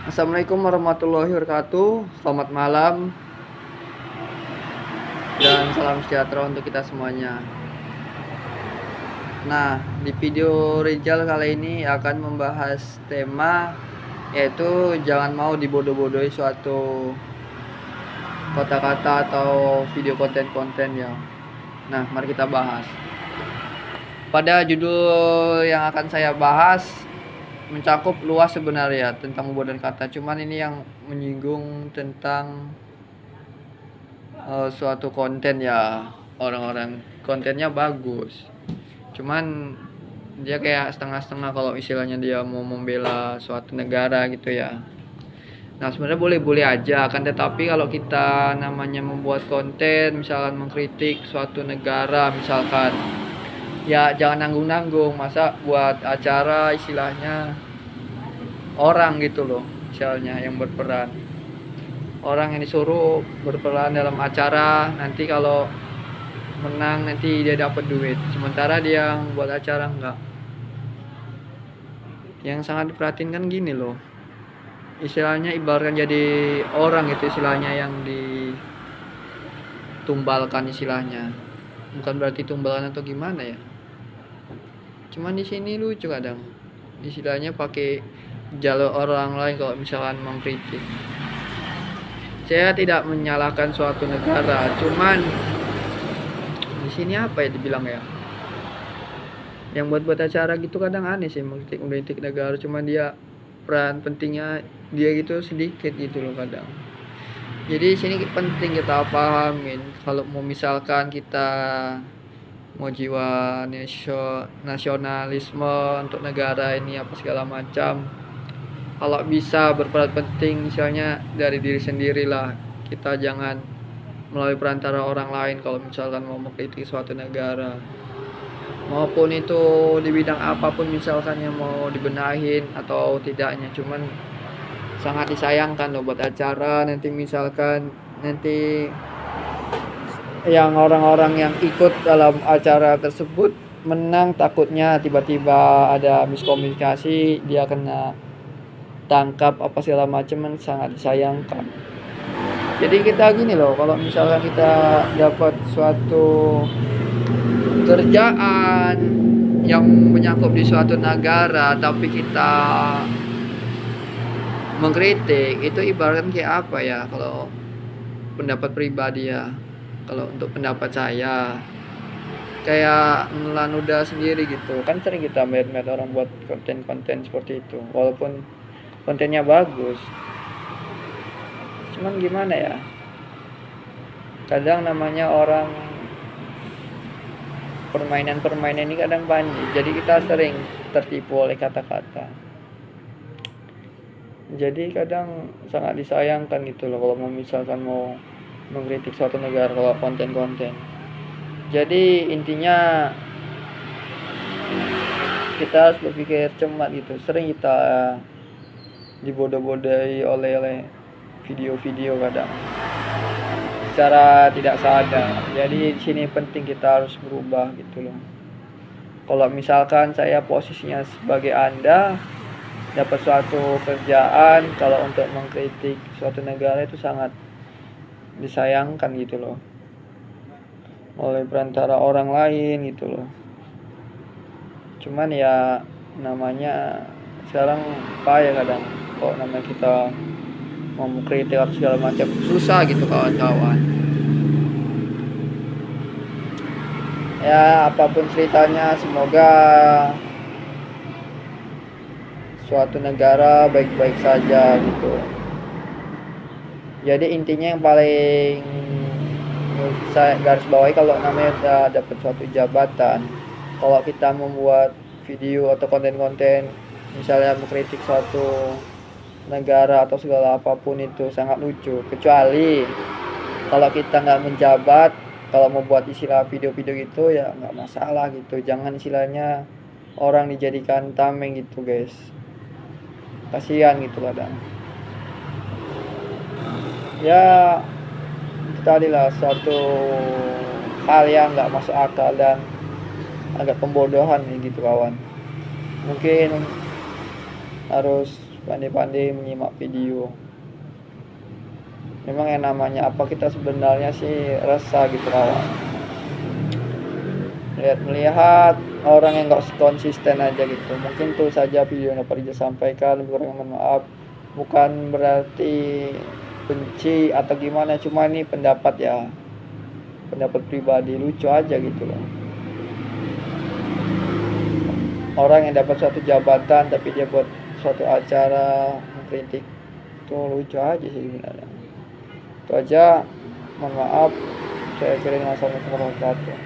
Assalamualaikum warahmatullahi wabarakatuh. Selamat malam dan salam sejahtera untuk kita semuanya. Nah, di video Rizal kali ini akan membahas tema yaitu jangan mau dibodoh-bodohi suatu kata-kata atau video konten-konten ya. Nah, mari kita bahas. Pada judul yang akan saya bahas mencakup luas sebenarnya tentang membodohkan kata. Cuman ini yang menyinggung tentang suatu konten ya, orang-orang kontennya bagus, cuman dia kayak setengah-setengah kalau istilahnya dia mau membela suatu negara gitu ya. Nah, sebenarnya boleh-boleh aja kan, tetapi kalau kita namanya membuat konten misalkan mengkritik suatu negara misalkan, ya jangan nanggung-nanggung, masa buat acara istilahnya orang gitu loh, misalnya yang berperan, orang yang disuruh berperan dalam acara, nanti kalau menang nanti dia dapat duit, sementara dia yang buat acara enggak. Yang sangat diperhatiin kan gini loh, istilahnya ibaratkan jadi orang itu, istilahnya yang ditumbalkan istilahnya, bukan berarti tumbalkan atau gimana ya, cuman di sini lucu kadang istilahnya pakai jalur orang lain kalau misalkan mengkritik. Saya tidak menyalahkan suatu negara, cuman di sini apa ya dibilang ya, yang buat acara gitu kadang aneh sih, mengkritik negara, cuman dia peran pentingnya dia gitu sedikit gitu loh kadang. Jadi sini penting kita pahamin kalau mau misalkan kita mau jiwa nasionalisme untuk negara ini apa segala macam, kalau bisa berperan penting misalnya dari diri sendiri lah, kita jangan melalui perantara orang lain kalau misalkan mau mengkritik suatu negara, maupun itu di bidang apapun misalkan yang mau dibenahin atau tidaknya. Cuman sangat disayangkan loh buat acara nanti misalkan nanti yang orang-orang yang ikut dalam acara tersebut menang, takutnya tiba-tiba ada miskomunikasi, dia kena tangkap apa segala macam, kan sangat disayangkan. Jadi kita gini loh, kalau misalkan kita dapat suatu kerjaan yang menyangkut di suatu negara tapi kita mengkritik, itu ibaratkan kayak apa ya, kalau pendapat pribadi ya, kalau untuk pendapat saya kayak nelan ludah sendiri gitu kan. Sering kita melihat orang buat konten-konten seperti itu walaupun kontennya bagus, cuman gimana ya, kadang namanya orang permainan ini kadang banyak, jadi kita sering tertipu oleh kata-kata. Jadi kadang sangat disayangkan gitu loh kalau misalkan mau mengkritik suatu negara kalau konten-konten. Jadi intinya kita harus berpikir cermat gitu. Sering kita dibodoh-bodohi oleh video-video kadang secara tidak sadar. Jadi di sini penting kita harus berubah gitu loh. Kalau misalkan saya posisinya sebagai Anda dapat suatu kerjaan, kalau untuk mengkritik suatu negara itu sangat disayangkan gitu loh, oleh perantara orang lain gitu loh. Cuman ya namanya sekarang payah kadang kok, namanya kita mau mengkritik apa segala macam susah gitu kawan-kawan. Ya apapun ceritanya, semoga suatu negara baik-baik saja gitu. Jadi intinya yang paling saya garis bawahi, kalau namanya udah dapat suatu jabatan, kalau kita membuat video atau konten-konten misalnya mengkritik suatu negara atau segala apapun, itu sangat lucu. Kecuali kalau kita nggak menjabat, kalau mau buat istilah video-video gitu ya nggak masalah gitu. Jangan istilahnya orang dijadikan tameng gitu guys, kasihan gitu kadang. Ya tadi lah, suatu hal yang nggak masuk akal dan agak pembodohan nih gitu kawan. Mungkin harus pandai-pandai menyimak video. Memang yang namanya apa, kita sebenarnya sih resah gitu kawan, melihat orang yang nggak konsisten aja gitu. Mungkin itu saja video yang dapat saya sampaikan, kurang mohon maaf. Bukan berarti benci atau gimana, cuma ini pendapat ya, pendapat pribadi, lucu aja gitu loh. Orang yang dapat suatu jabatan tapi dia buat suatu acara mengkritik, itu lucu aja sih sebenarnya. Itu aja, mohon maaf. Saya kira, wassalamualaikum warahmatullahi wabarakatuh.